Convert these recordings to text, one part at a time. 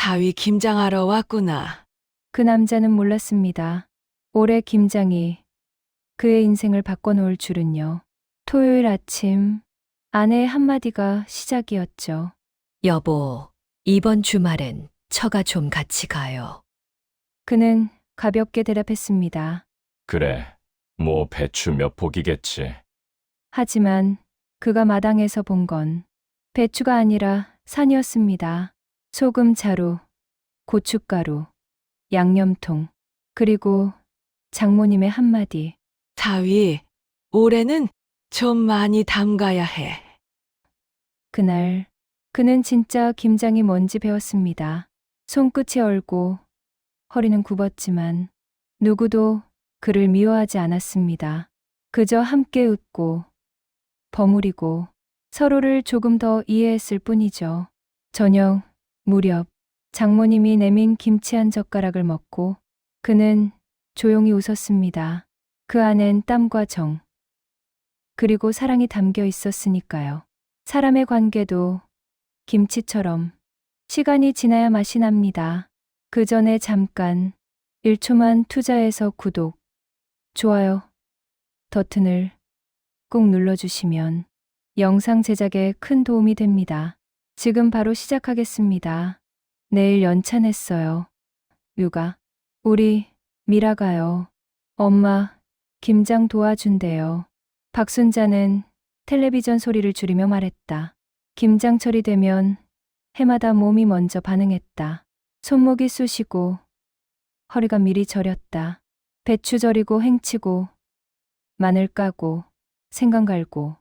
사위 김장하러 왔구나. 그 남자는 몰랐습니다. 올해 김장이 그의 인생을 바꿔놓을 줄은요. 토요일 아침 아내의 한마디가 시작이었죠. 여보, 이번 주말엔 처가 좀 같이 가요. 그는 가볍게 대답했습니다. 그래, 뭐 배추 몇 포기겠지. 하지만 그가 마당에서 본 건 배추가 아니라 산이었습니다. 소금 자루, 고춧가루, 양념통, 그리고 장모님의 한마디. 사위, 올해는 좀 많이 담가야 해. 그날 그는 진짜 김장이 뭔지 배웠습니다. 손끝이 얼고 허리는 굽었지만 누구도 그를 미워하지 않았습니다. 그저 함께 웃고 버무리고 서로를 조금 더 이해했을 뿐이죠. 저녁 무렵 장모님이 내민 김치 한 젓가락을 먹고 그는 조용히 웃었습니다. 그 안엔 땀과 정, 그리고 사랑이 담겨 있었으니까요. 사람의 관계도 김치처럼 시간이 지나야 맛이 납니다. 그 전에 잠깐 1초만 투자해서 구독, 좋아요 버튼을 꾹 눌러주시면 영상 제작에 큰 도움이 됩니다. 지금 바로 시작하겠습니다. 내일 연차냈어요. 육아. 우리 미라가요. 엄마, 김장 도와준대요. 박순자는 텔레비전 소리를 줄이며 말했다. 김장철이 되면 해마다 몸이 먼저 반응했다. 손목이 쑤시고 허리가 미리 저렸다. 배추 절이고 행치고 마늘 까고 생강 갈고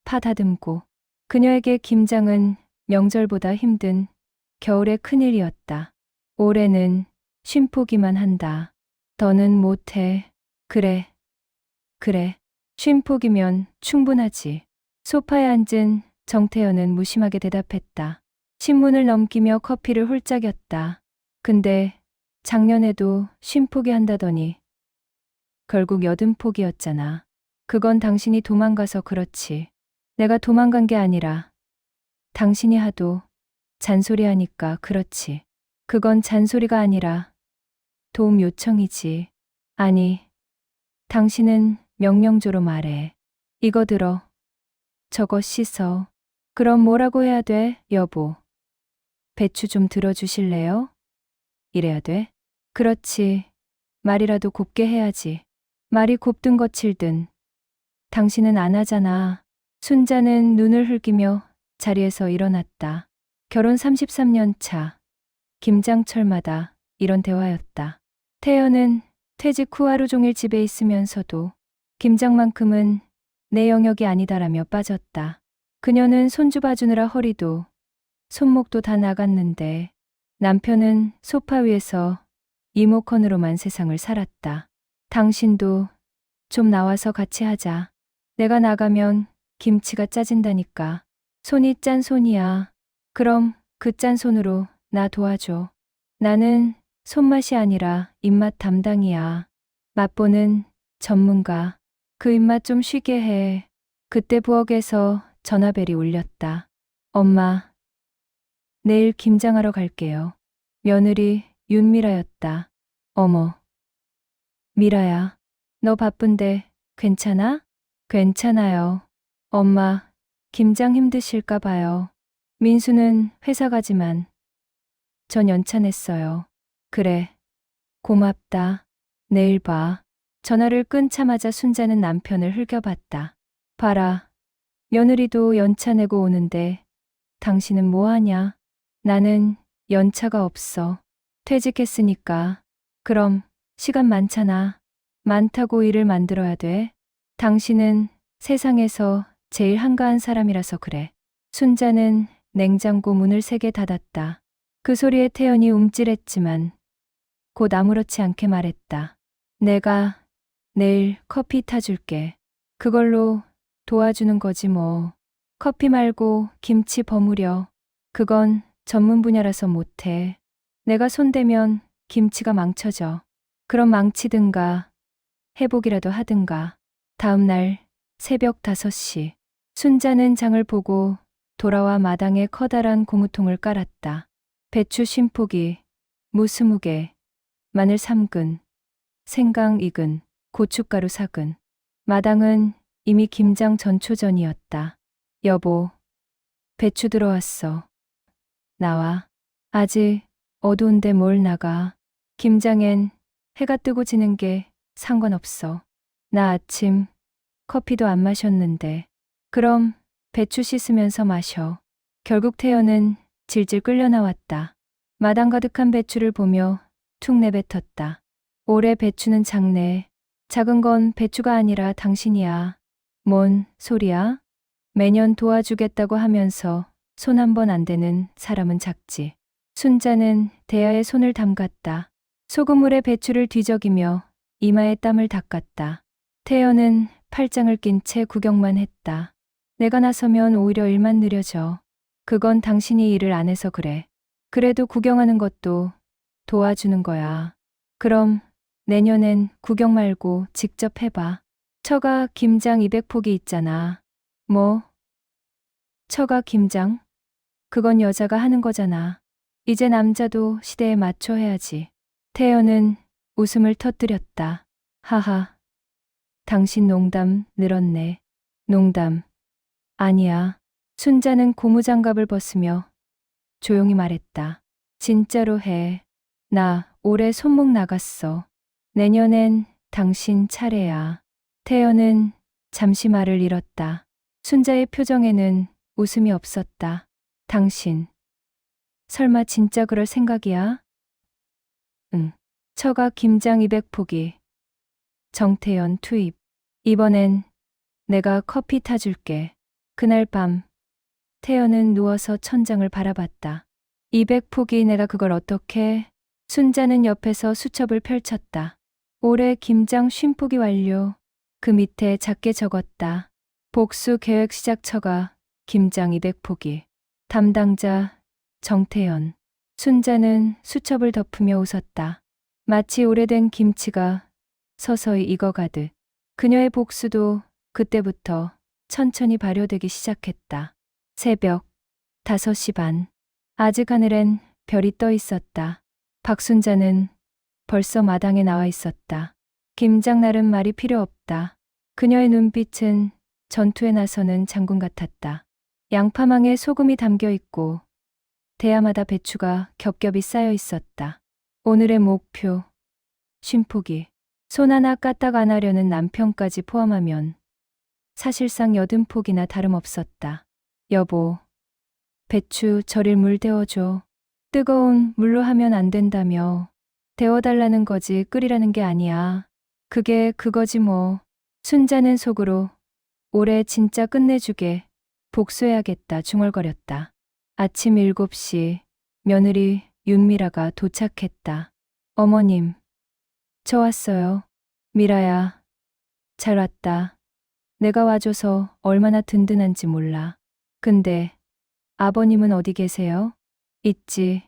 파 다듬고 그녀에게 김장은 명절보다 힘든 겨울의 큰일이었다. 올해는 쉼포기만 한다. 더는 못해. 그래. 쉼포기면 충분하지. 소파에 앉은 정태현은 무심하게 대답했다. 신문을 넘기며 커피를 홀짝였다. 근데 작년에도 쉼포기 한다더니 결국 80포기였잖아. 그건 당신이 도망가서 그렇지. 내가 도망간 게 아니라 당신이 하도 잔소리하니까 그렇지. 그건 잔소리가 아니라 도움 요청이지. 아니, 당신은 명령조로 말해. 이거 들어. 저거 씻어. 그럼 뭐라고 해야 돼, 여보? 배추 좀 들어주실래요? 이래야 돼? 그렇지. 말이라도 곱게 해야지. 말이 곱든 거칠든. 당신은 안 하잖아. 순자는 눈을 흘기며 자리에서 일어났다. 결혼 33년 차. 김장철마다 이런 대화였다. 태연은 퇴직 후 하루 종일 집에 있으면서도 김장만큼은 내 영역이 아니다라며 빠졌다. 그녀는 손주 봐주느라 허리도 손목도 다 나갔는데 남편은 소파 위에서 리모컨으로만 세상을 살았다. 당신도 좀 나와서 같이 하자. 내가 나가면 김치가 짜진다니까. 손이 짠 손이야. 그럼 그 짠 손으로 나 도와줘. 나는 손맛이 아니라 입맛 담당이야. 맛보는 전문가. 그 입맛 좀 쉬게 해. 그때 부엌에서 전화벨이 울렸다. 엄마, 내일 김장하러 갈게요. 며느리 윤미라였다. 어머, 미라야, 너 바쁜데 괜찮아? 괜찮아요. 엄마, 김장 힘드실까 봐요. 민수는 회사 가지만 전 연차냈어요. 그래, 고맙다. 내일 봐. 전화를 끊자마자 순자는 남편을 흘겨봤다. 봐라, 며느리도 연차 내고 오는데 당신은 뭐하냐? 나는 연차가 없어. 퇴직했으니까. 그럼 시간 많잖아. 많다고 일을 만들어야 돼. 당신은 세상에서 제일 한가한 사람이라서 그래. 순자는 냉장고 문을 세게 닫았다. 그 소리에 태연이 움찔했지만 곧 아무렇지 않게 말했다. 내가 내일 커피 타줄게. 그걸로 도와주는 거지 뭐. 커피 말고 김치 버무려. 그건 전문 분야라서 못해. 내가 손대면 김치가 망쳐져. 그럼 망치든가 해보기라도 하든가. 다음 날 새벽 5시 순자는 장을 보고 돌아와 마당에 커다란 고무통을 깔았다. 배추 50포기, 무 20개, 마늘 3근, 생강 2근, 고춧가루 4근. 마당은 이미 김장 전초전이었다. 여보, 배추 들어왔어. 나와. 아직 어두운데 뭘 나가. 김장엔 해가 뜨고 지는 게 상관없어. 나 아침 커피도 안 마셨는데. 그럼 배추 씻으면서 마셔. 결국 태연은 질질 끌려 나왔다. 마당 가득한 배추를 보며 툭 내뱉었다. 올해 배추는 작네. 작은 건 배추가 아니라 당신이야. 뭔 소리야? 매년 도와주겠다고 하면서 손 한 번 안 대는 사람은 작지. 순자는 대야에 손을 담갔다. 소금물에 배추를 뒤적이며 이마에 땀을 닦았다. 태연은 팔짱을 낀 채 구경만 했다. 내가 나서면 오히려 일만 느려져. 그건 당신이 일을 안 해서 그래. 그래도 구경하는 것도 도와주는 거야. 그럼 내년엔 구경 말고 직접 해봐. 처가 김장 200포기 있잖아. 뭐? 처가 김장? 그건 여자가 하는 거잖아. 이제 남자도 시대에 맞춰 해야지. 태연은 웃음을 터뜨렸다. 하하. 당신 농담 늘었네. 농담. 아니야. 순자는 고무장갑을 벗으며 조용히 말했다. 진짜로 해. 나 올해 손목 나갔어. 내년엔 당신 차례야. 태연은 잠시 말을 잃었다. 순자의 표정에는 웃음이 없었다. 당신. 설마 진짜 그럴 생각이야? 응. 처가 김장 200포기. 정태연 투입. 이번엔 내가 커피 타줄게. 그날 밤 태연은 누워서 천장을 바라봤다. 200포기 내가 그걸 어떻게? 순자는 옆에서 수첩을 펼쳤다. 올해 김장 50포기 완료. 그 밑에 작게 적었다. 복수 계획 시작 처가 김장 200포기. 담당자 정태연. 순자는 수첩을 덮으며 웃었다. 마치 오래된 김치가 서서히 익어가듯. 그녀의 복수도 그때부터 천천히 발효되기 시작했다. 새벽 5시 반. 아직 하늘엔 별이 떠 있었다. 박순자는 벌써 마당에 나와 있었다. 김장날은 말이 필요 없다. 그녀의 눈빛은 전투에 나서는 장군 같았다. 양파망에 소금이 담겨 있고 대야마다 배추가 겹겹이 쌓여 있었다. 오늘의 목표 50포기. 손 하나 까딱 안 하려는 남편까지 포함하면 사실상 80포기나 다름없었다. 여보, 배추 절일 물 데워줘. 뜨거운 물로 하면 안 된다며. 데워달라는 거지 끓이라는 게 아니야. 그게 그거지 뭐. 순자는 속으로 올해 진짜 끝내주게 복수해야겠다 중얼거렸다. 아침 7시 며느리 윤미라가 도착했다. 어머님, 저 왔어요. 미라야, 잘 왔다. 내가 와줘서 얼마나 든든한지 몰라. 근데 아버님은 어디 계세요? 있지.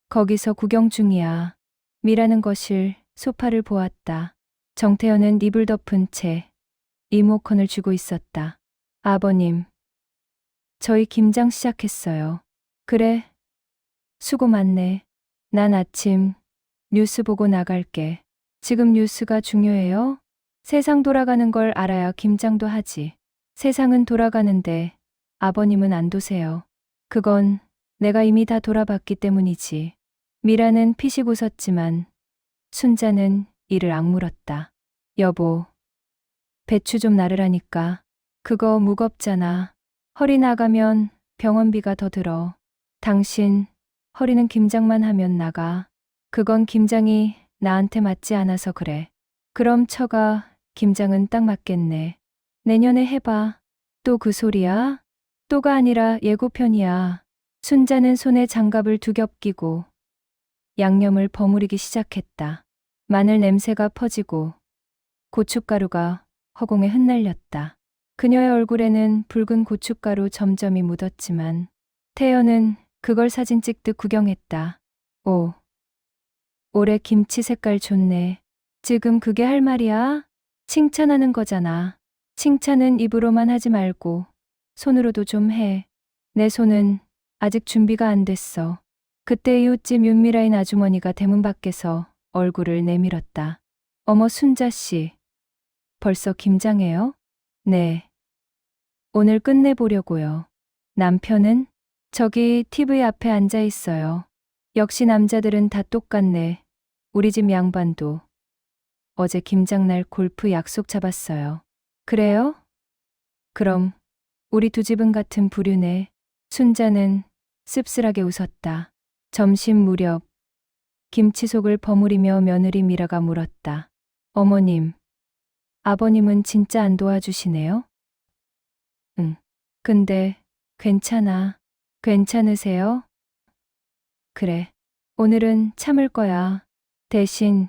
거기서 구경 중이야. 미라는 거실 소파를 보았다. 정태현은 이불 덮은 채 리모컨을 쥐고 있었다. 아버님, 저희 김장 시작했어요. 그래? 수고 많네. 난 아침 뉴스 보고 나갈게. 지금 뉴스가 중요해요? 세상 돌아가는 걸 알아야 김장도 하지. 세상은 돌아가는데 아버님은 안 도세요. 그건 내가 이미 다 돌아봤기 때문이지. 미라는 피식 웃었지만 순자는 이를 악물었다. 여보, 배추 좀 나르라니까. 그거 무겁잖아. 허리 나가면 병원비가 더 들어. 당신 허리는 김장만 하면 나가. 그건 김장이 나한테 맞지 않아서 그래. 그럼 처가 김장은 딱 맞겠네. 내년에 해봐. 또 그 소리야? 또가 아니라 예고편이야. 순자는 손에 장갑을 두 겹 끼고 양념을 버무리기 시작했다. 마늘 냄새가 퍼지고 고춧가루가 허공에 흩날렸다. 그녀의 얼굴에는 붉은 고춧가루 점점이 묻었지만 태연은 그걸 사진 찍듯 구경했다. 오, 올해 김치 색깔 좋네. 지금 그게 할 말이야? 칭찬하는 거잖아. 칭찬은 입으로만 하지 말고 손으로도 좀 해. 내 손은 아직 준비가 안 됐어. 그때 이웃집 윤미라인 아주머니가 대문 밖에서 얼굴을 내밀었다. 어머 순자씨. 벌써 김장해요? 네. 오늘 끝내보려고요. 남편은? 저기 TV 앞에 앉아 있어요. 역시 남자들은 다 똑같네. 우리 집 양반도. 어제 김장날 골프 약속 잡았어요. 그래요? 그럼 우리 두 집은 같은 부류네. 순자는 씁쓸하게 웃었다. 점심 무렵 김치 속을 버무리며 며느리 미라가 물었다. 어머님, 아버님은 진짜 안 도와주시네요? 응. 근데 괜찮아. 괜찮으세요? 그래. 오늘은 참을 거야. 대신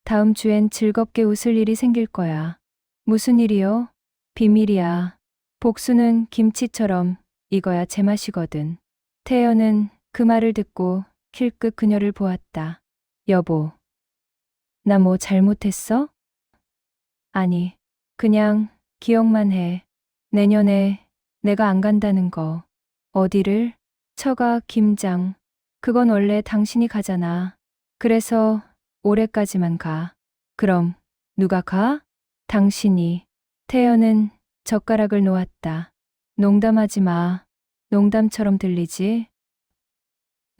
다음 주엔 즐겁게 웃을 일이 생길 거야. 무슨 일이요? 비밀이야. 복수는 김치처럼 익어야 제맛이거든. 태연은 그 말을 듣고 힐끗 그녀를 보았다. 여보, 나 뭐 잘못했어? 아니, 그냥 기억만 해. 내년에 내가 안 간다는 거. 어디를? 처가 김장. 그건 원래 당신이 가잖아. 그래서 올해까지만 가. 그럼 누가 가? 당신이. 태연은 젓가락을 놓았다. 농담하지 마. 농담처럼 들리지?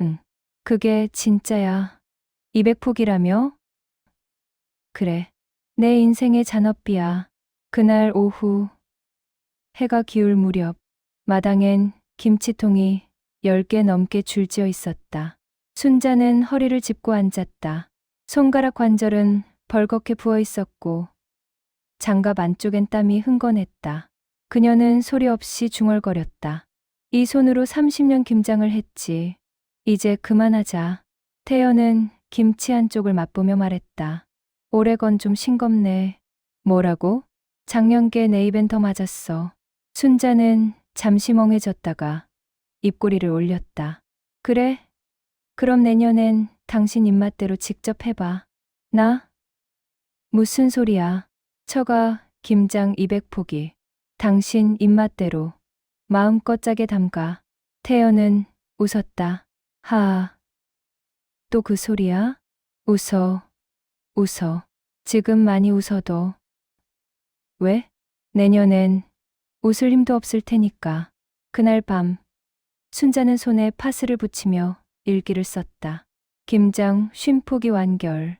응. 그게 진짜야. 200폭이라며? 그래. 내 인생의 잔업비야. 그날 오후 해가 기울 무렵 마당엔 김치통이 10개 넘게 줄지어 있었다. 순자는 허리를 짚고 앉았다. 손가락 관절은 벌겋게 부어 있었고 장갑 안쪽엔 땀이 흥건했다. 그녀는 소리 없이 중얼거렸다. 이 손으로 30년 김장을 했지. 이제 그만하자. 태연은 김치 한쪽을 맛보며 말했다. 올해 건 좀 싱겁네. 뭐라고? 작년께 내 입엔 더 맞았어. 순자는 잠시 멍해졌다가 입꼬리를 올렸다. 그래? 그럼 내년엔 당신 입맛대로 직접 해봐. 나? 무슨 소리야. 처가 김장 200포기. 당신 입맛대로 마음껏 짜게 담가. 태연은 웃었다. 하아. 또 그 소리야? 웃어. 웃어. 지금 많이 웃어도. 왜? 내년엔 웃을 힘도 없을 테니까. 그날 밤 순자는 손에 파스를 붙이며 일기를 썼다. 김장 50포기 완결.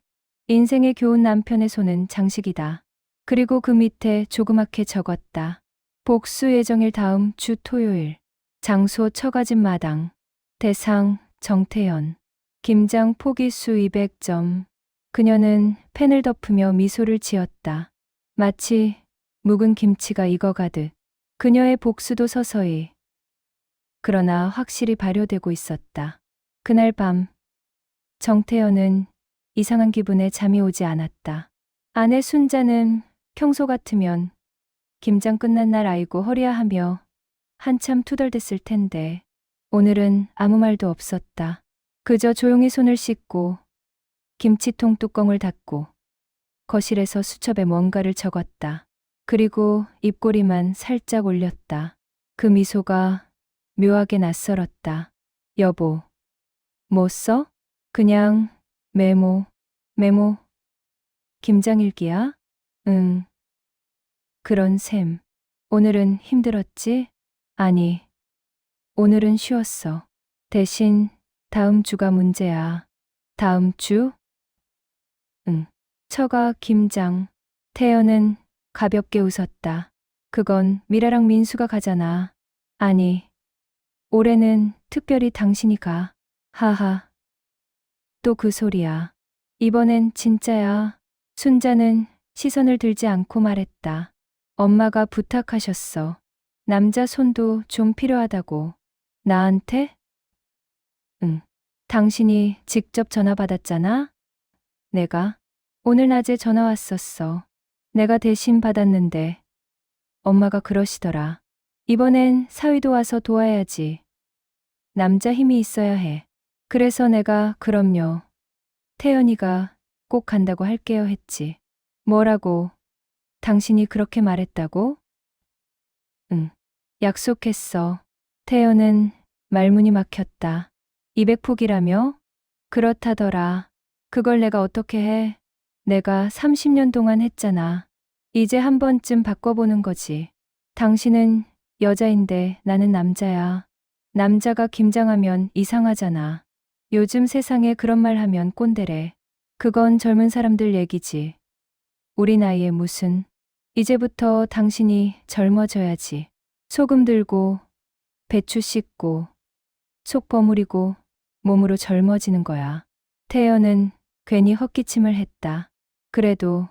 인생의 교훈 남편의 손은 장식이다. 그리고 그 밑에 조그맣게 적었다. 복수 예정일 다음 주 토요일. 장소 처가집 마당. 대상 정태연. 김장 포기수 200점. 그녀는 펜을 덮으며 미소를 지었다. 마치 묵은 김치가 익어가듯. 그녀의 복수도 서서히 그러나 확실히 발효되고 있었다. 그날 밤 정태연은 이상한 기분에 잠이 오지 않았다. 아내 순자는 평소 같으면 김장 끝난 날 아이고 허리야 하며 한참 투덜댔을 텐데 오늘은 아무 말도 없었다. 그저 조용히 손을 씻고 김치통 뚜껑을 닫고 거실에서 수첩에 뭔가를 적었다. 그리고 입꼬리만 살짝 올렸다. 그 미소가 묘하게 낯설었다. 여보, 뭐 써? 그냥 메모. 김장일기야? 응. 그런 셈. 오늘은 힘들었지? 아니, 오늘은 쉬었어. 대신 다음 주가 문제야. 다음 주? 응. 처가 김장. 태연은 가볍게 웃었다. 그건 미라랑 민수가 가잖아. 아니, 올해는 특별히 당신이 가. 하하. 또 그 소리야. 이번엔 진짜야. 순자는 시선을 들지 않고 말했다. 엄마가 부탁하셨어. 남자 손도 좀 필요하다고. 나한테? 응. 당신이 직접 전화 받았잖아? 내가? 오늘 낮에 전화 왔었어. 내가 대신 받았는데 엄마가 그러시더라. 이번엔 사위도 와서 도와야지. 남자 힘이 있어야 해. 그래서 내가 그럼요. 태연이가 꼭 간다고 할게요 했지. 뭐라고? 당신이 그렇게 말했다고? 응. 약속했어. 태연은 말문이 막혔다. 200폭이라며? 그렇다더라. 그걸 내가 어떻게 해? 내가 30년 동안 했잖아. 이제 한 번쯤 바꿔보는 거지. 당신은 여자인데 나는 남자야. 남자가 김장하면 이상하잖아. 요즘 세상에 그런 말 하면 꼰대래. 그건 젊은 사람들 얘기지. 우리 나이에 무슨. 이제부터 당신이 젊어져야지. 소금 들고, 배추 씻고, 속 버무리고, 몸으로 젊어지는 거야. 태연은 괜히 헛기침을 했다. 그래도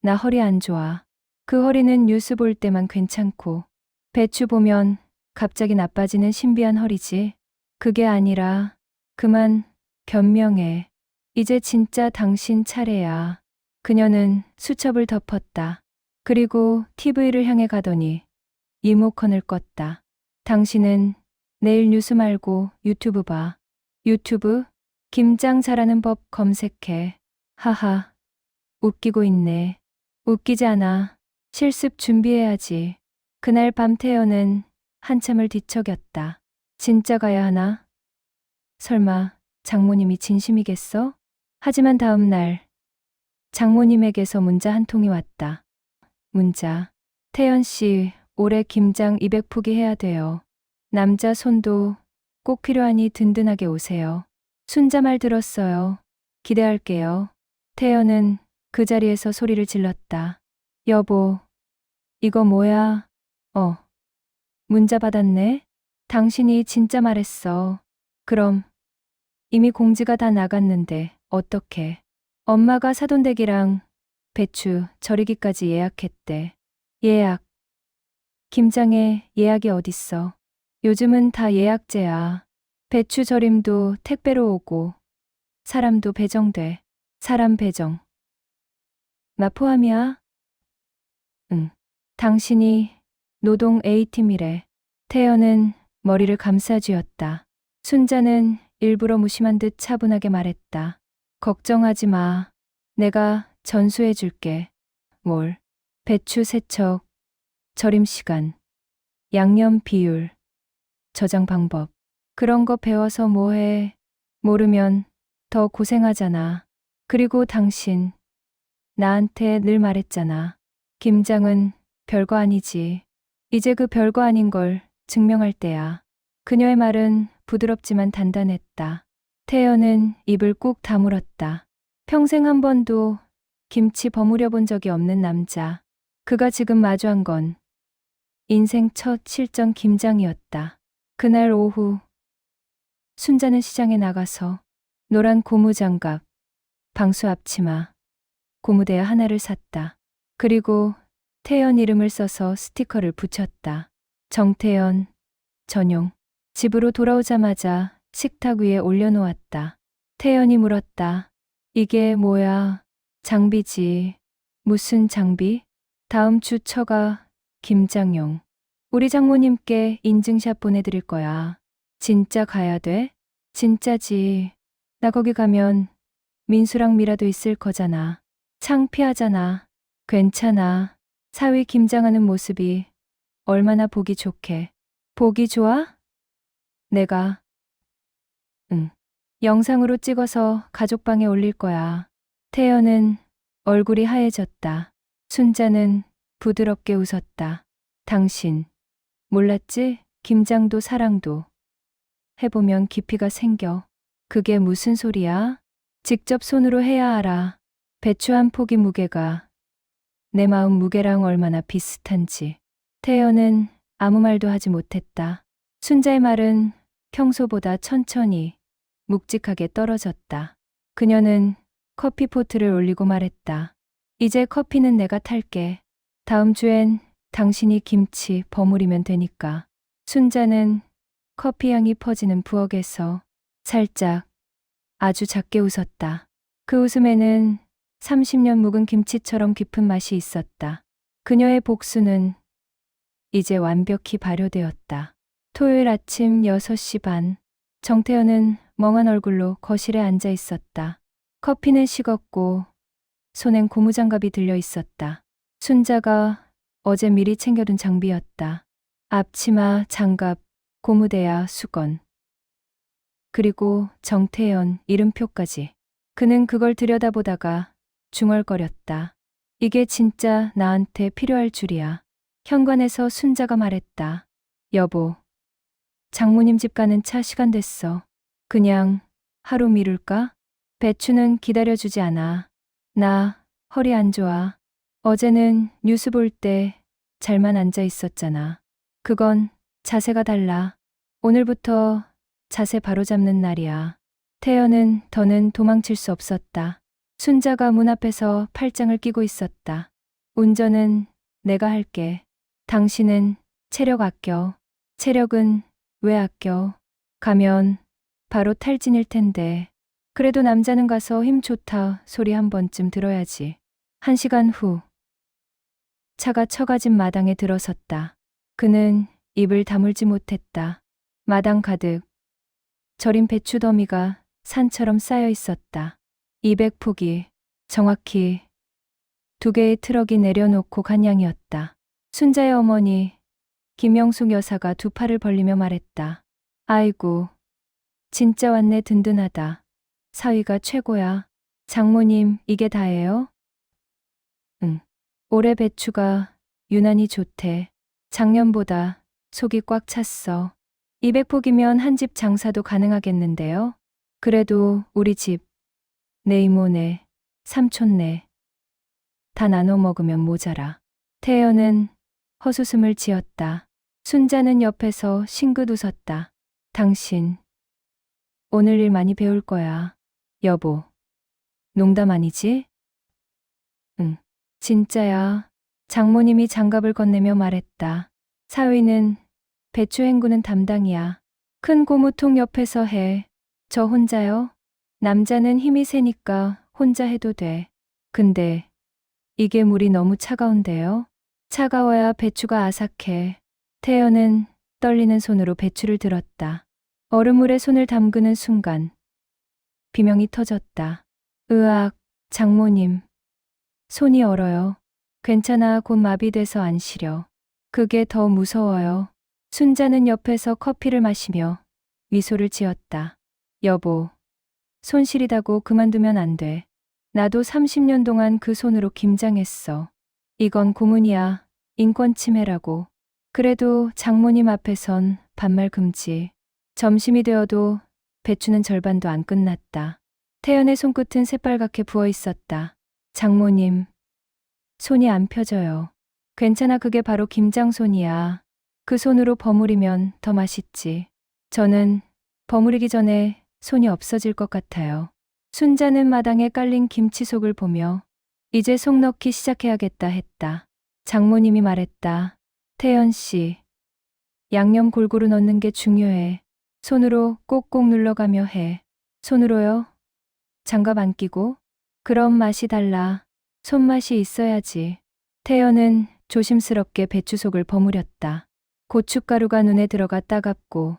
나 허리 안 좋아. 그 허리는 뉴스 볼 때만 괜찮고, 배추 보면 갑자기 나빠지는 신비한 허리지. 그게 아니라 그만 변명해. 이제 진짜 당신 차례야. 그녀는 수첩을 덮었다. 그리고 TV를 향해 가더니 리모컨을 껐다. 당신은 내일 뉴스 말고 유튜브 봐. 유튜브? 김장 잘하는 법 검색해. 하하. 웃기고 있네. 웃기지 않아. 실습 준비해야지. 그날 밤 태연은 한참을 뒤척였다. 진짜 가야 하나? 설마 장모님이 진심이겠어? 하지만 다음 날 장모님에게서 문자 한 통이 왔다. 문자. 태연 씨, 올해 김장 200포기 해야 돼요. 남자 손도 꼭 필요하니 든든하게 오세요. 순자 말 들었어요. 기대할게요. 태연은 그 자리에서 소리를 질렀다. 여보, 이거 뭐야? 문자 받았네? 당신이 진짜 말했어. 그럼 이미 공지가 다 나갔는데 어떡해. 엄마가 사돈댁이랑 배추 절이기까지 예약했대. 예약. 김장에 예약이 어딨어. 요즘은 다 예약제야. 배추 절임도 택배로 오고 사람도 배정돼. 사람 배정. 나 포함이야? 응. 당신이 노동 A팀이래. 태연은 머리를 감싸쥐었다. 순자는 일부러 무심한 듯 차분하게 말했다. 걱정하지 마. 내가 전수해 줄게. 뭘? 배추 세척, 절임 시간, 양념 비율, 저장 방법. 그런 거 배워서 뭐해. 모르면 더 고생하잖아. 그리고 당신, 나한테 늘 말했잖아. 김장은 별거 아니지. 이제 그 별거 아닌 걸 증명할 때야. 그녀의 말은 부드럽지만 단단했다. 태연은 입을 꾹 다물었다. 평생 한 번도 김치 버무려 본 적이 없는 남자. 그가 지금 마주한 건 인생 첫 실전 김장이었다. 그날 오후 순자는 시장에 나가서 노란 고무장갑, 방수 앞치마, 고무대야 하나를 샀다. 그리고 태연 이름을 써서 스티커를 붙였다. 정태연, 전용. 집으로 돌아오자마자 식탁 위에 올려놓았다. 태연이 물었다. 이게 뭐야? 장비지. 무슨 장비? 다음 주 처가 김장용. 우리 장모님께 인증샷 보내드릴 거야. 진짜 가야 돼? 진짜지. 나 거기 가면 민수랑 미라도 있을 거잖아. 창피하잖아. 괜찮아. 사위 김장하는 모습이 얼마나 보기 좋게. 보기 좋아? 내가. 응. 영상으로 찍어서 가족방에 올릴 거야. 태연은 얼굴이 하얘졌다. 순자는 부드럽게 웃었다. 당신, 몰랐지? 김장도 사랑도. 해보면 깊이가 생겨. 그게 무슨 소리야? 직접 손으로 해야 알아. 배추 한 포기 무게가 내 마음 무게랑 얼마나 비슷한지. 태연은 아무 말도 하지 못했다. 순자의 말은 평소보다 천천히, 묵직하게 떨어졌다. 그녀는 커피포트를 올리고 말했다. 이제 커피는 내가 탈게. 다음 주엔 당신이 김치 버무리면 되니까. 순자는 커피 향이 퍼지는 부엌에서 살짝, 아주 작게 웃었다. 그 웃음에는 30년 묵은 김치처럼 깊은 맛이 있었다. 그녀의 복수는 이제 완벽히 발효되었다. 토요일 아침 6시 반, 정태현은 멍한 얼굴로 거실에 앉아 있었다. 커피는 식었고 손엔 고무장갑이 들려 있었다. 순자가 어제 미리 챙겨둔 장비였다. 앞치마, 장갑, 고무대야, 수건. 그리고 정태연 이름표까지. 그는 그걸 들여다보다가 중얼거렸다. 이게 진짜 나한테 필요할 줄이야. 현관에서 순자가 말했다. 여보, 장모님 집 가는 차 시간 됐어. 그냥 하루 미룰까? 배추는 기다려주지 않아. 나 허리 안 좋아. 어제는 뉴스 볼 때 잘만 앉아 있었잖아. 그건 자세가 달라. 오늘부터 자세 바로잡는 날이야. 태연은 더는 도망칠 수 없었다. 순자가 문 앞에서 팔짱을 끼고 있었다. 운전은 내가 할게. 당신은 체력 아껴. 체력은 왜 아껴? 가면 바로 탈진일 텐데. 그래도 남자는 가서 힘 좋다 소리 한 번쯤 들어야지. 1시간 후 차가 처가집 마당에 들어섰다. 그는 입을 다물지 못했다. 마당 가득 절인 배추 더미가 산처럼 쌓여 있었다. 200포기, 정확히 2개의 트럭이 내려놓고 간 양이었다. 순자의 어머니 김영숙 여사가 2팔을 벌리며 말했다. 아이고, 진짜 왔네. 든든하다. 사위가 최고야. 장모님, 이게 다예요? 응. 올해 배추가 유난히 좋대. 작년보다 속이 꽉 찼어. 200포기면 한 집 장사도 가능하겠는데요? 그래도 우리 집, 내 이모네, 삼촌네, 다 나눠 먹으면 모자라. 태연은 헛웃음을 지었다. 순자는 옆에서 싱긋 웃었다. 당신, 오늘 일 많이 배울 거야. 여보, 농담 아니지? 응, 진짜야. 장모님이 장갑을 건네며 말했다. 사위는 배추 헹구는 담당이야. 큰 고무통 옆에서 해. 저 혼자요? 남자는 힘이 세니까 혼자 해도 돼. 근데 이게 물이 너무 차가운데요? 차가워야 배추가 아삭해. 태연은 떨리는 손으로 배추를 들었다. 얼음물에 손을 담그는 순간 비명이 터졌다. 으악, 장모님. 손이 얼어요. 괜찮아, 곧 마비돼서 안 시려. 그게 더 무서워요. 순자는 옆에서 커피를 마시며 미소를 지었다. 여보, 손 시리다고 그만두면 안 돼. 나도 30년 동안 그 손으로 김장했어. 이건 고문이야. 인권 침해라고. 그래도 장모님 앞에선 반말 금지. 점심이 되어도 배추는 절반도 안 끝났다. 태연의 손끝은 새빨갛게 부어 있었다. 장모님, 손이 안 펴져요. 괜찮아, 그게 바로 김장손이야. 그 손으로 버무리면 더 맛있지. 저는 버무리기 전에 손이 없어질 것 같아요. 순자는 마당에 깔린 김치속을 보며 이제 속 넣기 시작해야겠다 했다. 장모님이 말했다. 태연 씨, 양념 골고루 넣는 게 중요해. 손으로 꼭꼭 눌러가며 해. 손으로요? 장갑 안 끼고? 그럼 맛이 달라. 손맛이 있어야지. 태연은 조심스럽게 배추속을 버무렸다. 고춧가루가 눈에 들어가 따갑고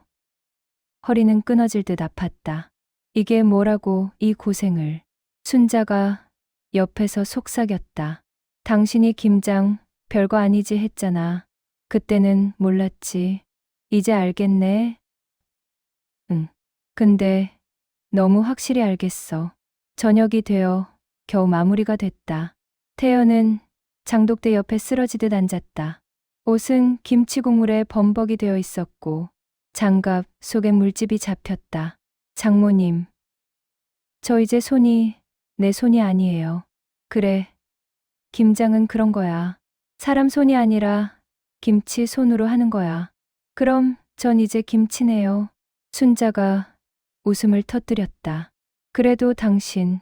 허리는 끊어질 듯 아팠다. 이게 뭐라고 이 고생을. 순자가 옆에서 속삭였다. 당신이 김장 별거 아니지 했잖아. 그때는 몰랐지. 이제 알겠네. 응. 근데 너무 확실히 알겠어. 저녁이 되어 겨우 마무리가 됐다. 태연은 장독대 옆에 쓰러지듯 앉았다. 옷은 김치 국물에 범벅이 되어 있었고 장갑 속에 물집이 잡혔다. 장모님, 저 이제 손이 내 손이 아니에요. 그래, 김장은 그런 거야. 사람 손이 아니라 김치 손으로 하는 거야. 그럼 전 이제 김치네요. 순자가 웃음을 터뜨렸다. 그래도 당신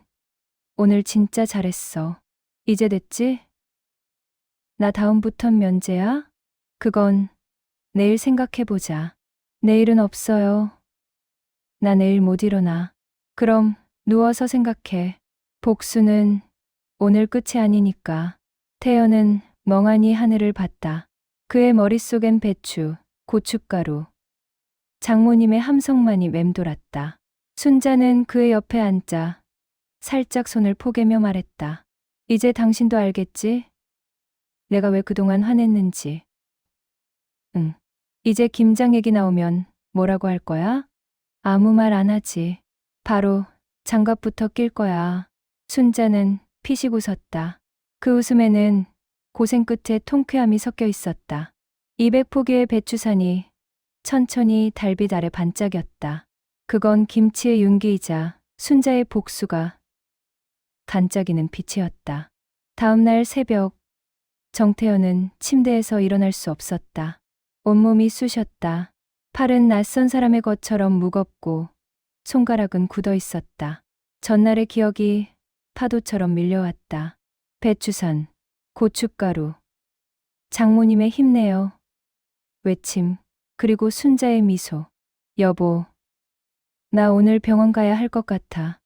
오늘 진짜 잘했어. 이제 됐지? 나 다음부턴 면제야? 그건 내일 생각해보자. 내일은 없어요. 나 내일 못 일어나. 그럼 누워서 생각해. 복수는 오늘 끝이 아니니까. 태연은 멍하니 하늘을 봤다. 그의 머릿속엔 배추, 고춧가루, 장모님의 함성만이 맴돌았다. 순자는 그의 옆에 앉자 살짝 손을 포개며 말했다. 이제 당신도 알겠지? 내가 왜 그동안 화냈는지. 응. 이제 김장 얘기 나오면 뭐라고 할 거야? 아무 말 안 하지. 바로 장갑부터 낄 거야. 순자는 피식 웃었다. 그 웃음에는 고생 끝에 통쾌함이 섞여 있었다. 200포기의 배추산이 천천히 달빛 아래 반짝였다. 그건 김치의 윤기이자 순자의 복수가 반짝이는 빛이었다. 다음 날 새벽, 정태현은 침대에서 일어날 수 없었다. 온몸이 쑤셨다. 팔은 낯선 사람의 것처럼 무겁고 손가락은 굳어 있었다. 전날의 기억이 파도처럼 밀려왔다. 배추산, 고춧가루, 장모님의 힘내요 외침, 그리고 순자의 미소. 여보, 나 오늘 병원 가야 할 것 같아.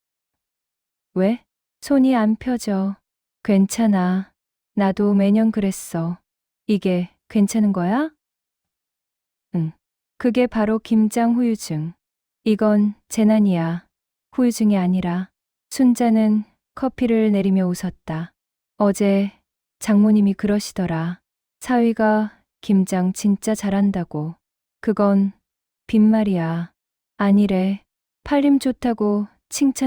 왜? 손이 안 펴져. 괜찮아. 나도 매년 그랬어. 이게 괜찮은 거야? 응. 그게 바로 김장 후유증. 이건 재난이야. 후유증이 아니라. 순자는 커피를 내리며 웃었다. 어제 장모님이 그러시더라. 사위가 김장 진짜 잘한다고. 그건 빈말이야. 아니래. 팔림 좋다고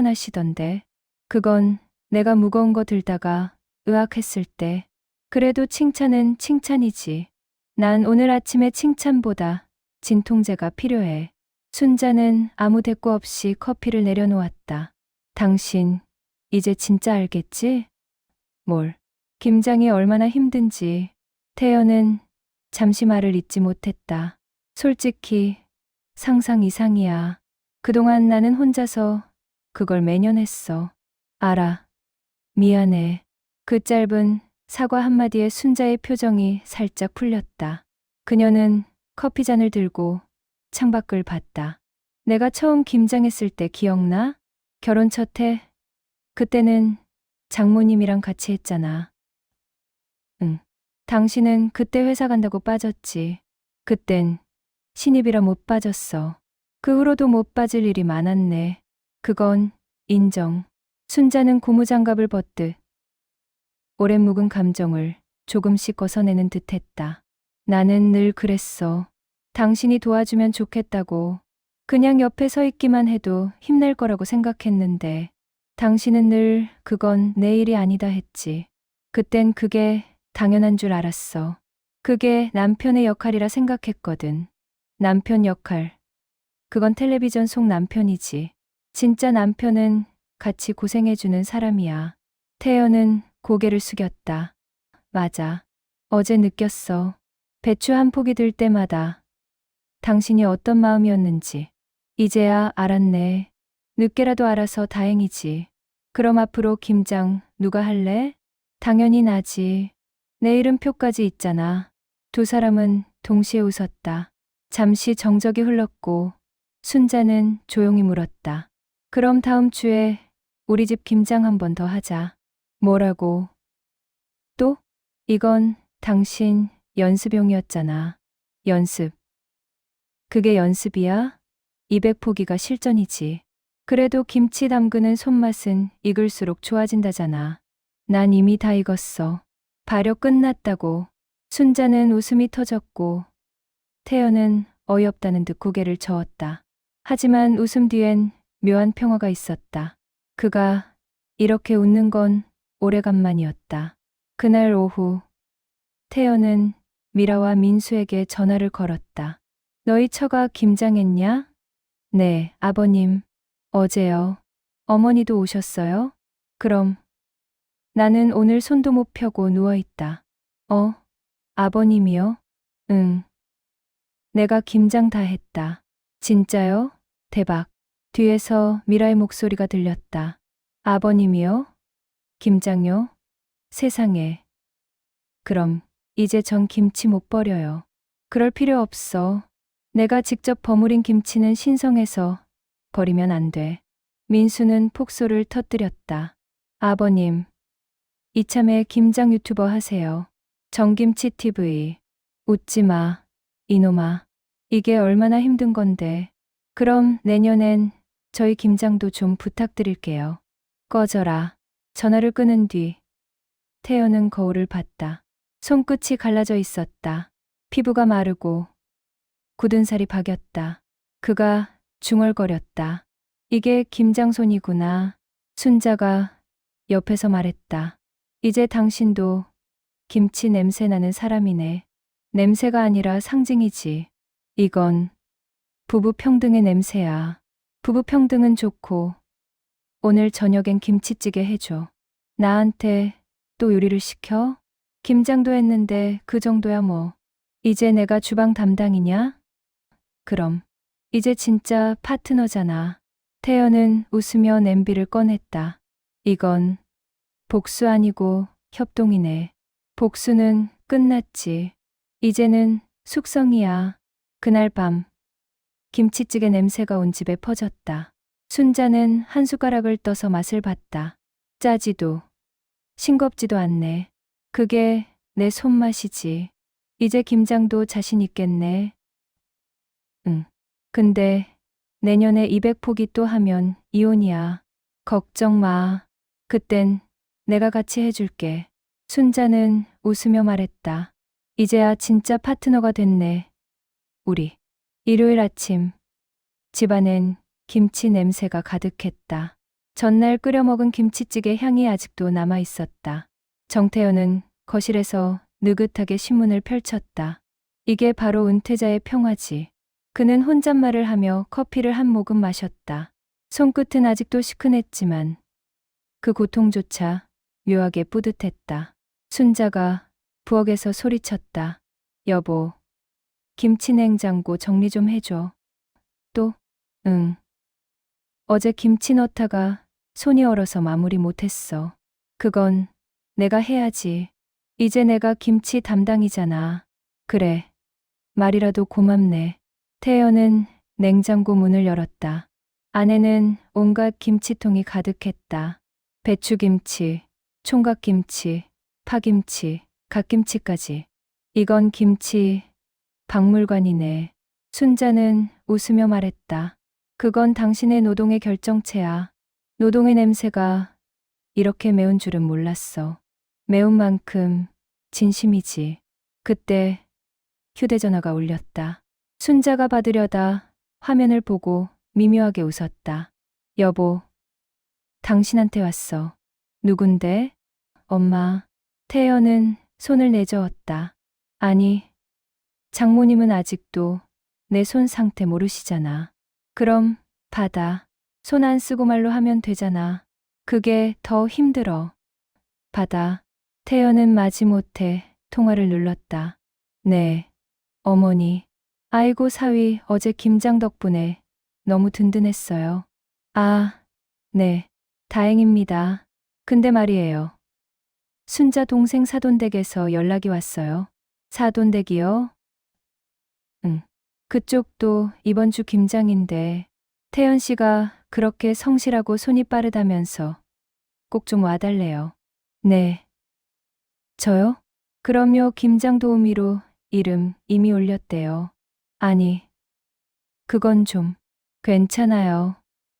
칭찬하시던데. 그건 내가 무거운 거 들다가 의학했을 때. 그래도 칭찬은 칭찬이지. 난 오늘 아침에 칭찬보다 진통제가 필요해. 순자는 아무 대꾸 없이 커피를 내려놓았다. 당신, 이제 진짜 알겠지? 뭘? 김장이 얼마나 힘든지. 태연은 잠시 말을 잇지 못했다. 솔직히 상상 이상이야. 그동안 나는 혼자서 그걸 매년 했어. 알아. 미안해. 그 짧은 사과 한마디에 순자의 표정이 살짝 풀렸다. 그녀는 커피잔을 들고 창밖을 봤다. 내가 처음 김장했을 때 기억나? 결혼 첫 해? 그때는 장모님이랑 같이 했잖아. 응. 당신은 그때 회사 간다고 빠졌지. 그땐 신입이라 못 빠졌어. 그 후로도 못 빠질 일이 많았네. 그건 인정. 순자는 고무장갑을 벗듯 오랜 묵은 감정을 조금씩 벗어내는 듯했다. 나는 늘 그랬어. 당신이 도와주면 좋겠다고. 그냥 옆에 서 있기만 해도 힘낼 거라고 생각했는데 당신은 늘 그건 내 일이 아니다 했지. 그땐 그게 당연한 줄 알았어. 그게 남편의 역할이라 생각했거든. 남편 역할. 그건 텔레비전 속 남편이지. 진짜 남편은 같이 고생해주는 사람이야. 태연은 고개를 숙였다. 맞아. 어제 느꼈어. 배추 한 포기 들 때마다 당신이 어떤 마음이었는지. 이제야 알았네. 늦게라도 알아서 다행이지. 그럼 앞으로 김장 누가 할래? 당연히 나지. 내일은 표까지 있잖아. 두 사람은 동시에 웃었다. 잠시 정적이 흘렀고 순자는 조용히 물었다. 그럼 다음 주에 우리 집 김장 한 번 더 하자. 뭐라고? 또? 이건 당신 연습용이었잖아. 연습. 그게 연습이야? 200포기가 실전이지. 그래도 김치 담그는 손맛은 익을수록 좋아진다잖아. 난 이미 다 익었어. 발효 끝났다고. 순자는 웃음이 터졌고 태연은 어이없다는 듯 고개를 저었다. 하지만 웃음 뒤엔 묘한 평화가 있었다. 그가 이렇게 웃는 건 오래간만이었다. 그날 오후 태연은 미라와 민수에게 전화를 걸었다. 너희 처가 김장했냐? 네, 아버님. 어제요. 어머니도 오셨어요? 그럼 나는 오늘 손도 못 펴고 누워있다. 아버님이요? 응. 내가 김장 다 했다. 진짜요? 대박. 뒤에서 미라의 목소리가 들렸다. 아버님이요? 김장요? 세상에. 그럼 이제 전 김치 못 버려요. 그럴 필요 없어. 내가 직접 버무린 김치는 신성해서 버리면 안 돼. 민수는 폭소를 터뜨렸다. 아버님, 이참에 김장 유튜버 하세요. 정김치 TV. 웃지 마, 이놈아. 이게 얼마나 힘든 건데. 그럼 내년엔 저희 김장도 좀 부탁드릴게요. 꺼져라. 전화를 끊은 뒤 태연은 거울을 봤다. 손끝이 갈라져 있었다. 피부가 마르고 굳은 살이 박였다. 그가 중얼거렸다. 이게 김장손이구나. 순자가 옆에서 말했다. 이제 당신도 김치 냄새 나는 사람이네. 냄새가 아니라 상징이지. 이건 부부 평등의 냄새야. 부부 평등은 좋고 오늘 저녁엔 김치찌개 해줘. 나한테 또 요리를 시켜? 김장도 했는데 그 정도야 뭐. 이제 내가 주방 담당이냐? 그럼 이제 진짜 파트너잖아. 태연은 웃으며 냄비를 꺼냈다. 이건 복수 아니고 협동이네. 복수는 끝났지. 이제는 숙성이야. 그날 밤 김치찌개 냄새가 온 집에 퍼졌다. 순자는 한 숟가락을 떠서 맛을 봤다. 짜지도 싱겁지도 않네. 그게 내 손맛이지. 이제 김장도 자신 있겠네. 응. 근데 내년에 200포기 또 하면 이혼이야. 걱정 마. 그땐 내가 같이 해줄게. 순자는 웃으며 말했다. 이제야 진짜 파트너가 됐네. 우리. 일요일 아침 집안엔 김치 냄새가 가득했다. 전날 끓여 먹은 김치찌개 향이 아직도 남아 있었다. 정태현은 거실에서 느긋하게 신문을 펼쳤다. 이게 바로 은퇴자의 평화지. 그는 혼잣말을 하며 커피를 한 모금 마셨다. 손끝은 아직도 시큰했지만 그 고통조차 묘하게 뿌듯했다. 순자가 부엌에서 소리쳤다. 여보, 김치 냉장고 정리 좀 해줘. 또? 응. 어제 김치 넣다가 손이 얼어서 마무리 못했어. 그건 내가 해야지. 이제 내가 김치 담당이잖아. 그래. 말이라도 고맙네. 태연은 냉장고 문을 열었다. 안에는 온갖 김치통이 가득했다. 배추김치, 총각김치, 파김치, 갓김치까지. 이건 김치 박물관이네. 순자는 웃으며 말했다. 그건 당신의 노동의 결정체야. 노동의 냄새가 이렇게 매운 줄은 몰랐어. 매운 만큼 진심이지. 그때 휴대전화가 울렸다. 순자가 받으려다 화면을 보고 미묘하게 웃었다. 여보, 당신한테 왔어. 누군데? 엄마. 태연은 손을 내저었다. 아니, 장모님은 아직도 내 손 상태 모르시잖아. 그럼 받아. 손 안 쓰고 말로 하면 되잖아. 그게 더 힘들어. 받아. 태연은 마지못해 통화를 눌렀다. 네, 어머니. 아이고 사위 어제 김장 덕분에 너무 든든했어요. 아, 네, 다행입니다. 근데 말이에요. 순자 동생 사돈댁에서 연락이 왔어요. 사돈댁이요? 응. 그쪽도 이번 주 김장인데 태연 씨가 그렇게 성실하고 손이 빠르다면서 꼭 좀 와달래요. 네. 저요? 그럼요. 김장 도우미로 이름 이미 올렸대요. 아니, 그건 좀 괜찮아요.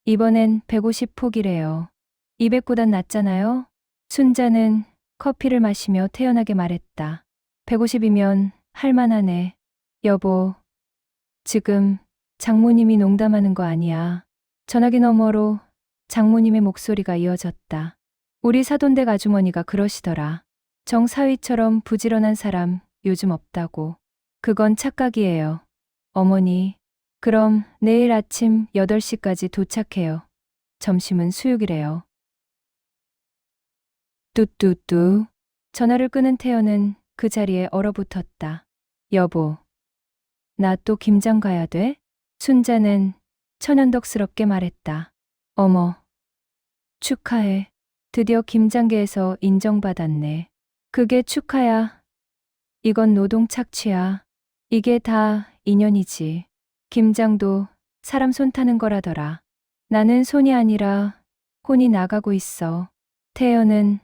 이번엔 150포기래요. 200보단 낫잖아요? 순자는 커피를 마시며 태연하게 말했다. 150이면 할만하네. 여보, 지금 장모님이 농담하는 거 아니야. 전화기 너머로 장모님의 목소리가 이어졌다. 우리 사돈댁 아주머니가 그러시더라. 정사위처럼 부지런한 사람 요즘 없다고. 그건 착각이에요. 어머니, 그럼 내일 아침 8시까지 도착해요. 점심은 수육이래요. 뚜뚜뚜. 전화를 끄는 태연은 그 자리에 얼어붙었다. 여보, 나 또 김장 가야 돼? 순자는 천연덕스럽게 말했다. 어머, 축하해. 드디어 김장계에서 인정받았네. 그게 축하야. 이건 노동 착취야. 이게 다 인연이지. 김장도 사람 손 타는 거라더라. 나는 손이 아니라 혼이 나가고 있어. 태연은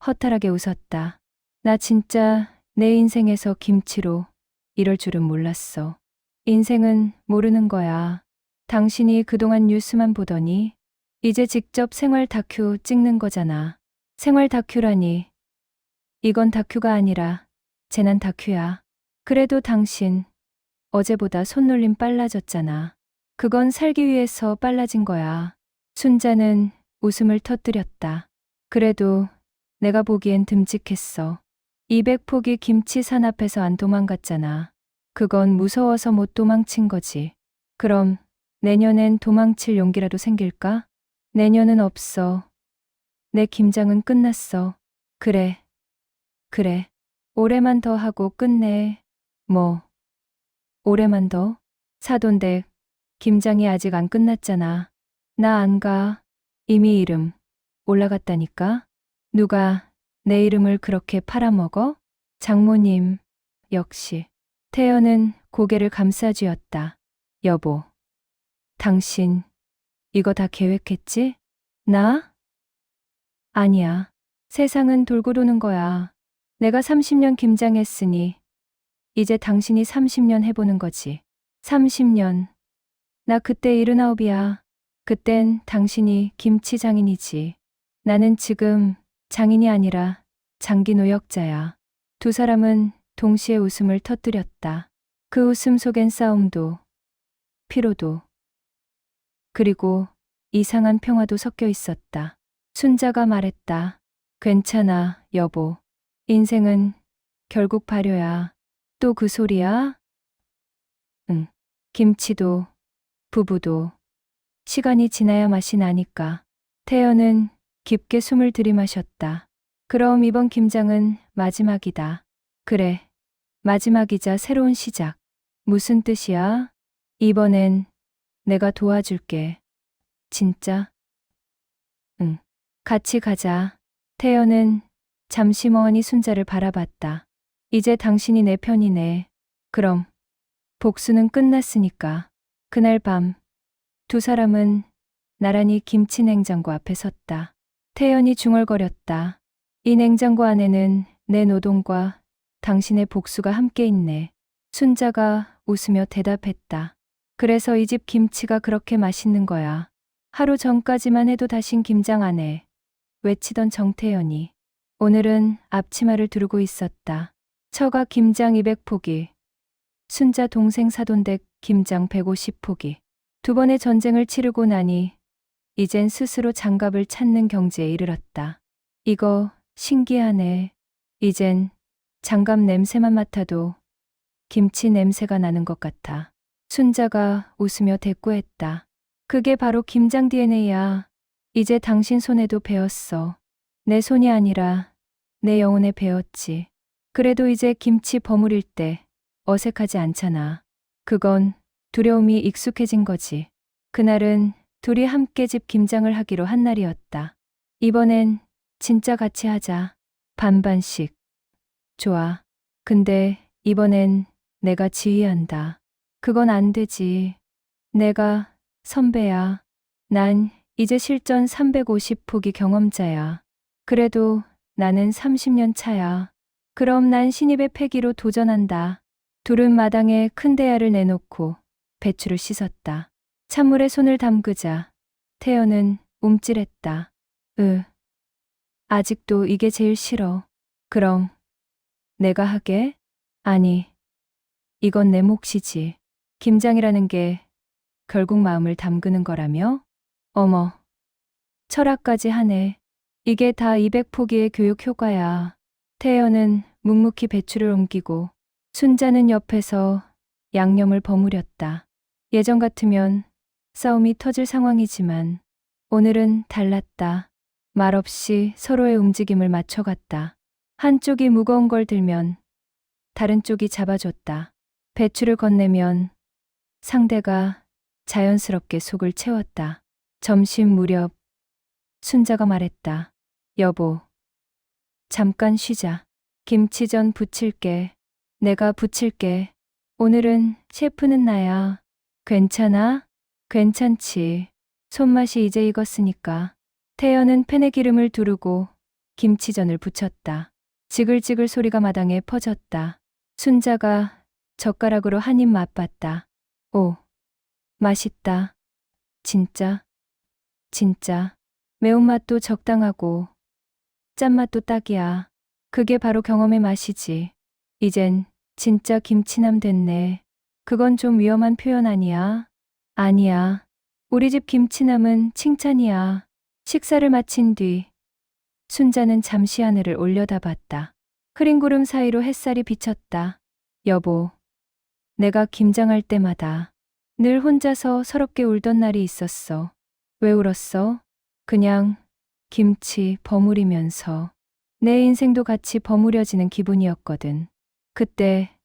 허탈하게 웃었다. 나 진짜 내 인생에서 김치로 이럴 줄은 몰랐어. 인생은 모르는 거야. 당신이 그동안 뉴스만 보더니 이제 직접 생활 다큐 찍는 거잖아. 생활 다큐라니. 이건 다큐가 아니라 재난 다큐야. 그래도 당신 어제보다 손놀림 빨라졌잖아. 그건 살기 위해서 빨라진 거야. 순자는 웃음을 터뜨렸다. 그래도 내가 보기엔 듬직했어. 200포기 김치 산 앞에서 안 도망갔잖아. 그건 무서워서 못 도망친 거지. 그럼 내년엔 도망칠 용기라도 생길까? 내년은 없어. 내 김장은 끝났어. 그래. 올해만 더 하고 끝내. 뭐, 올해만 더? 사돈댁, 김장이 아직 안 끝났잖아. 나 안 가. 이미 이름 올라갔다니까? 누가 내 이름을 그렇게 팔아먹어? 장모님, 역시. 태연은 고개를 감싸쥐었다. 여보, 당신, 이거 다 계획했지? 나? 아니야. 세상은 돌고 도는 거야. 내가 30년 김장했으니, 이제 당신이 30년 해보는 거지. 30년. 나 그때 79이야. 그땐 당신이 김치 장인이지. 나는 지금 장인이 아니라 장기 노역자야. 두 사람은 동시에 웃음을 터뜨렸다. 그 웃음 속엔 싸움도, 피로도, 그리고 이상한 평화도 섞여 있었다. 순자가 말했다. 괜찮아, 여보. 인생은 결국 발효야. 또 그 소리야? 응. 김치도, 부부도, 시간이 지나야 맛이 나니까. 태연은 깊게 숨을 들이마셨다. 그럼 이번 김장은 마지막이다. 그래. 마지막이자 새로운 시작. 무슨 뜻이야? 이번엔 내가 도와줄게. 진짜? 응. 같이 가자. 태연은 잠시 멍하니 순자를 바라봤다. 이제 당신이 내 편이네. 그럼 복수는 끝났으니까. 그날 밤 두 사람은 나란히 김치 냉장고 앞에 섰다. 태연이 중얼거렸다. 이 냉장고 안에는 내 노동과 당신의 복수가 함께 있네. 순자가 웃으며 대답했다. 그래서 이 집 김치가 그렇게 맛있는 거야. 하루 전까지만 해도 다신 김장 안 해. 외치던 정태연이 오늘은 앞치마를 두르고 있었다. 처가 김장 200포기, 순자 동생 사돈댁 김장 150포기. 두 번의 전쟁을 치르고 나니 이젠 스스로 장갑을 찾는 경지에 이르렀다. 이거 신기하네. 이젠 장갑 냄새만 맡아도 김치 냄새가 나는 것 같아. 순자가 웃으며 대꾸했다. 그게 바로 김장 DNA야. 이제 당신 손에도 배웠어. 내 손이 아니라 내 영혼에 배웠지. 그래도 이제 김치 버무릴 때 어색하지 않잖아. 그건 두려움이 익숙해진 거지. 그날은 둘이 함께 집 김장을 하기로 한 날이었다. 이번엔 진짜 같이 하자. 반반씩. 좋아. 근데 이번엔 내가 지휘한다. 그건 안 되지. 내가 선배야. 난 이제 실전 350포기 경험자야. 그래도 나는 30년 차야. 그럼 난 신입의 패기로 도전한다. 둘은 마당에 큰 대야를 내놓고 배추를 씻었다. 찬물에 손을 담그자 태연은 움찔했다. 아직도 이게 제일 싫어. 그럼 내가 하게? 아니, 이건 내 몫이지. 김장이라는 게 결국 마음을 담그는 거라며? 어머, 철학까지 하네. 이게 다 200포기의 교육 효과야. 태연은 묵묵히 배추를 옮기고 순자는 옆에서 양념을 버무렸다. 예전 같으면 싸움이 터질 상황이지만 오늘은 달랐다. 말없이 서로의 움직임을 맞춰갔다. 한쪽이 무거운 걸 들면 다른 쪽이 잡아줬다. 배추를 건네면 상대가 자연스럽게 속을 채웠다. 점심 무렵 순자가 말했다. 여보, 잠깐 쉬자. 김치전 부칠게. 내가 부칠게. 오늘은 셰프는 나야. 괜찮아? 괜찮지. 손맛이 이제 익었으니까. 태연은 팬에 기름을 두르고 김치전을 부쳤다. 지글지글 소리가 마당에 퍼졌다. 순자가 젓가락으로 한 입 맛봤다. 오, 맛있다. 진짜. 매운맛도 적당하고 짠맛도 딱이야. 그게 바로 경험의 맛이지. 이젠 진짜 김치남 됐네. 그건 좀 위험한 표현 아니야? 아니야. 우리 집 김치남은 칭찬이야. 식사를 마친 뒤 순자는 잠시 하늘을 올려다봤다. 흐린 구름 사이로 햇살이 비쳤다. 여보, 내가 김장할 때마다 늘 혼자서 서럽게 울던 날이 있었어. 왜 울었어? 그냥 김치 버무리면서 내 인생도 같이 버무려지는 기분이었거든. 그때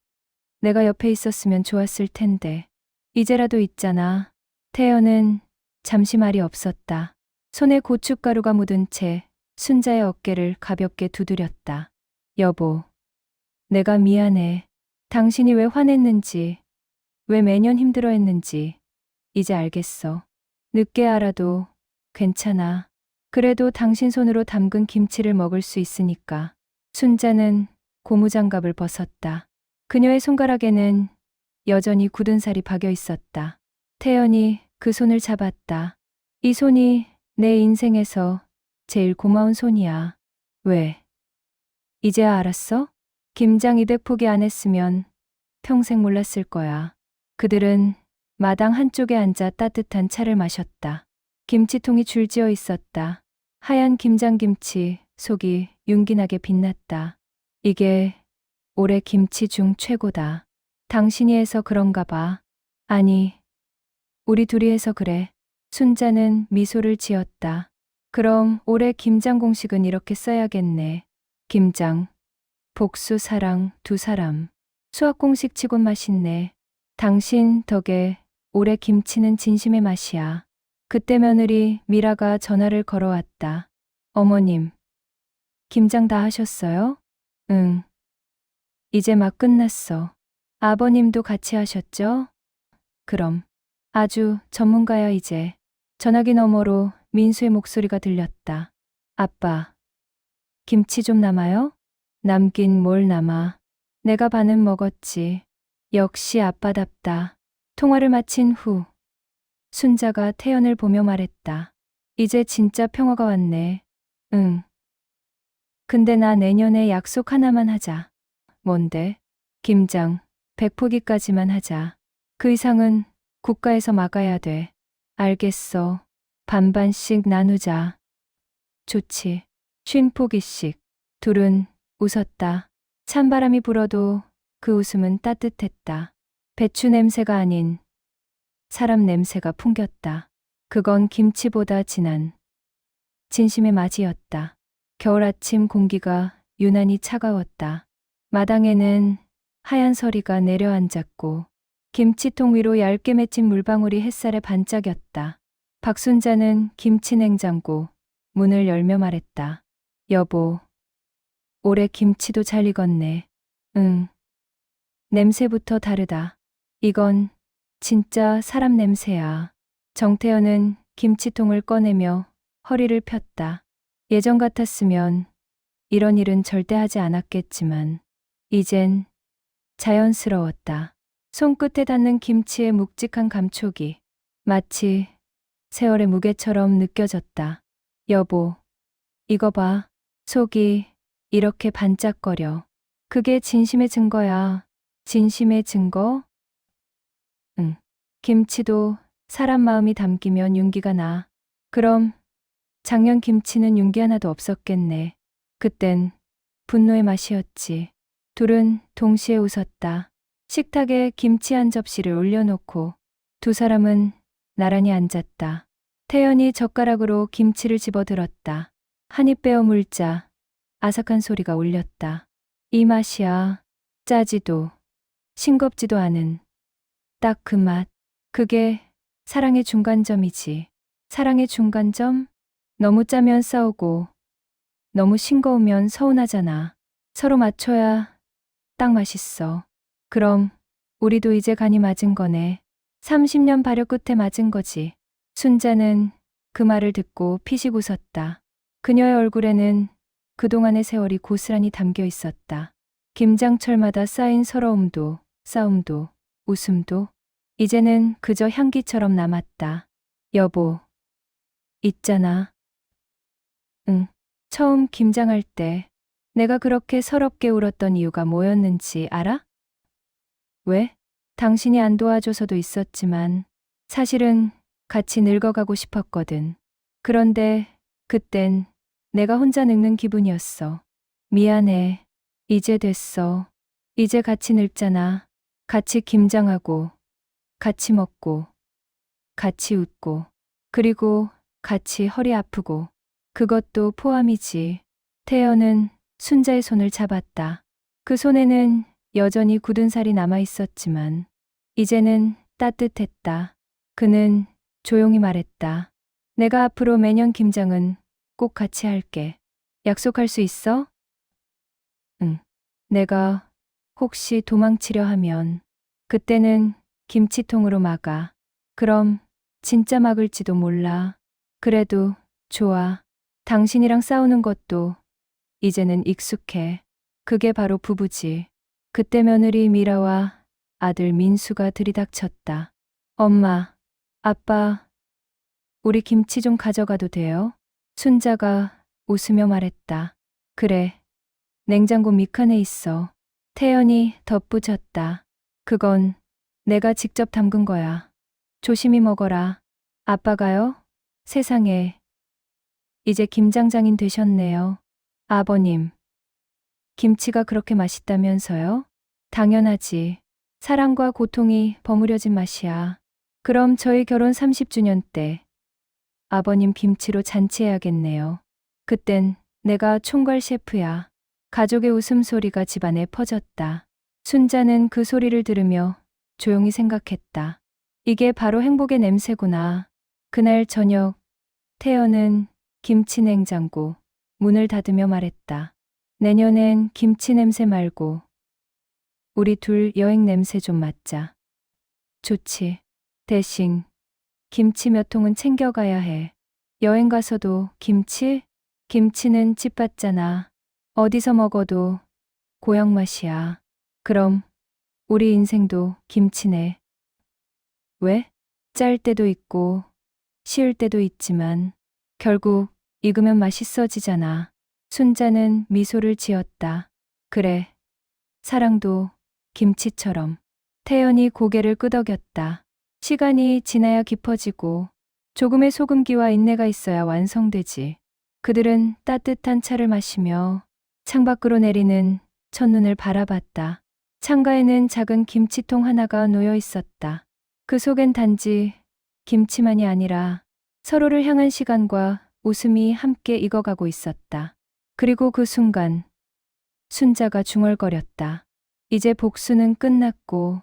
내가 옆에 있었으면 좋았을 텐데. 이제라도 있잖아. 태연은 잠시 말이 없었다. 손에 고춧가루가 묻은 채 순자의 어깨를 가볍게 두드렸다. 여보, 내가 미안해. 당신이 왜 화냈는지, 왜 매년 힘들어했는지 이제 알겠어. 늦게 알아도 괜찮아. 그래도 당신 손으로 담근 김치를 먹을 수 있으니까. 순자는 고무장갑을 벗었다. 그녀의 손가락에는 여전히 굳은 살이 박여 있었다. 태연이 그 손을 잡았다. 이 손이 내 인생에서 제일 고마운 손이야. 왜? 이제야 알았어? 김장 200포기 안 했으면 평생 몰랐을 거야. 그들은 마당 한쪽에 앉아 따뜻한 차를 마셨다. 김치통이 줄지어 있었다. 하얀 김장김치 속이 윤기나게 빛났다. 이게 올해 김치 중 최고다. 당신이 해서 그런가 봐. 아니, 우리 둘이 해서 그래. 순자는 미소를 지었다. 그럼 올해 김장 공식은 이렇게 써야겠네. 김장, 복수 사랑 두 사람. 수학 공식 치곤 맛있네. 당신 덕에 올해 김치는 진심의 맛이야. 그때 며느리 미라가 전화를 걸어왔다. 어머님, 김장 다 하셨어요? 응. 이제 막 끝났어. 아버님도 같이 하셨죠? 그럼. 아주 전문가야 이제. 전화기 너머로 민수의 목소리가 들렸다. 아빠, 김치 좀 남아요? 남긴 뭘 남아. 내가 반은 먹었지. 역시 아빠답다. 통화를 마친 후 순자가 태연을 보며 말했다. 이제 진짜 평화가 왔네. 응. 근데 나 내년에 약속 하나만 하자. 뭔데? 김장 100포기까지만 하자. 그 이상은 국가에서 막아야 돼. 알겠어. 반반씩 나누자. 좋지. 50포기씩. 둘은 웃었다. 찬바람이 불어도 그 웃음은 따뜻했다. 배추 냄새가 아닌 사람 냄새가 풍겼다. 그건 김치보다 진한 진심의 맞이였다. 겨울 아침 공기가 유난히 차가웠다. 마당에는 하얀 서리가 내려앉았고 김치통 위로 얇게 맺힌 물방울이 햇살에 반짝였다. 박순자는 김치 냉장고 문을 열며 말했다. 여보, 올해 김치도 잘 익었네. 응. 냄새부터 다르다. 이건 진짜 사람 냄새야. 정태현은 김치통을 꺼내며 허리를 폈다. 예전 같았으면 이런 일은 절대 하지 않았겠지만 이젠 자연스러웠다. 손끝에 닿는 김치의 묵직한 감촉이 마치 세월의 무게처럼 느껴졌다. 여보, 이거 봐. 속이 이렇게 반짝거려. 그게 진심의 증거야. 진심의 증거? 응. 김치도 사람 마음이 담기면 윤기가 나. 그럼 작년 김치는 윤기 하나도 없었겠네. 그땐 분노의 맛이었지. 둘은 동시에 웃었다. 식탁에 김치 한 접시를 올려놓고 두 사람은 나란히 앉았다. 태연이 젓가락으로 김치를 집어들었다. 한 입 빼어 물자 아삭한 소리가 울렸다. 이 맛이야. 짜지도 싱겁지도 않은 딱 그 맛. 그게 사랑의 중간점이지. 사랑의 중간점? 너무 짜면 싸우고 너무 싱거우면 서운하잖아. 서로 맞춰야 딱 맛있어. 그럼 우리도 이제 간이 맞은 거네. 30년 발효 끝에 맞은 거지. 순자는 그 말을 듣고 피식 웃었다. 그녀의 얼굴에는 그동안의 세월이 고스란히 담겨 있었다. 김장철마다 쌓인 서러움도, 싸움도, 웃음도 이제는 그저 향기처럼 남았다. 여보, 있잖아. 응, 처음 김장할 때 내가 그렇게 서럽게 울었던 이유가 뭐였는지 알아? 왜? 당신이 안 도와줘서도 있었지만 사실은 같이 늙어가고 싶었거든. 그런데 그땐 내가 혼자 늙는 기분이었어. 미안해. 이제 됐어. 이제 같이 늙잖아. 같이 김장하고, 같이 먹고, 같이 웃고, 그리고 같이 허리 아프고. 그것도 포함이지. 태연은 순자의 손을 잡았다. 그 손에는 여전히 굳은 살이 남아 있었지만, 이제는 따뜻했다. 그는 조용히 말했다. 내가 앞으로 매년 김장은 꼭 같이 할게. 약속할 수 있어? 응. 내가 혹시 도망치려 하면 그때는 김치통으로 막아. 그럼 진짜 막을지도 몰라. 그래도 좋아. 당신이랑 싸우는 것도 이제는 익숙해. 그게 바로 부부지. 그때 며느리 미라와 아들 민수가 들이닥쳤다. 엄마, 아빠, 우리 김치 좀 가져가도 돼요? 순자가 웃으며 말했다. 그래. 냉장고 밑칸에 있어. 태연이 덧붙였다. 그건 내가 직접 담근 거야. 조심히 먹어라. 아빠가요? 세상에. 이제 김장장인 되셨네요. 아버님. 김치가 그렇게 맛있다면서요? 당연하지. 사랑과 고통이 버무려진 맛이야. 그럼 저희 결혼 30주년 때 아버님 김치로 잔치해야겠네요. 그땐 내가 총괄 셰프야. 가족의 웃음소리가 집안에 퍼졌다. 순자는 그 소리를 들으며 조용히 생각했다. 이게 바로 행복의 냄새구나. 그날 저녁, 태연은 김치 냉장고 문을 닫으며 말했다. 내년엔 김치 냄새 말고 우리 둘 여행 냄새 좀 맡자. 좋지. 대신 김치 몇 통은 챙겨가야 해. 여행 가서도 김치? 김치는 집 같잖아. 어디서 먹어도 고향 맛이야. 그럼 우리 인생도 김치네. 왜? 짤 때도 있고 쉬울 때도 있지만 결국 익으면 맛있어지잖아. 순자는 미소를 지었다. 그래. 사랑도 김치처럼. 태연이 고개를 끄덕였다. 시간이 지나야 깊어지고 조금의 소금기와 인내가 있어야 완성되지. 그들은 따뜻한 차를 마시며 창밖으로 내리는 첫눈을 바라봤다. 창가에는 작은 김치통 하나가 놓여 있었다. 그 속엔 단지 김치만이 아니라 서로를 향한 시간과 웃음이 함께 익어가고 있었다. 그리고 그 순간 순자가 중얼거렸다. 이제 복수는 끝났고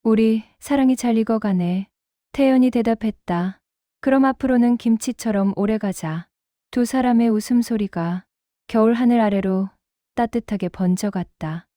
우리 사랑이 잘 익어가네. 태연이 대답했다. 그럼 앞으로는 김치처럼 오래 가자. 두 사람의 웃음소리가 겨울 하늘 아래로 따뜻하게 번져갔다.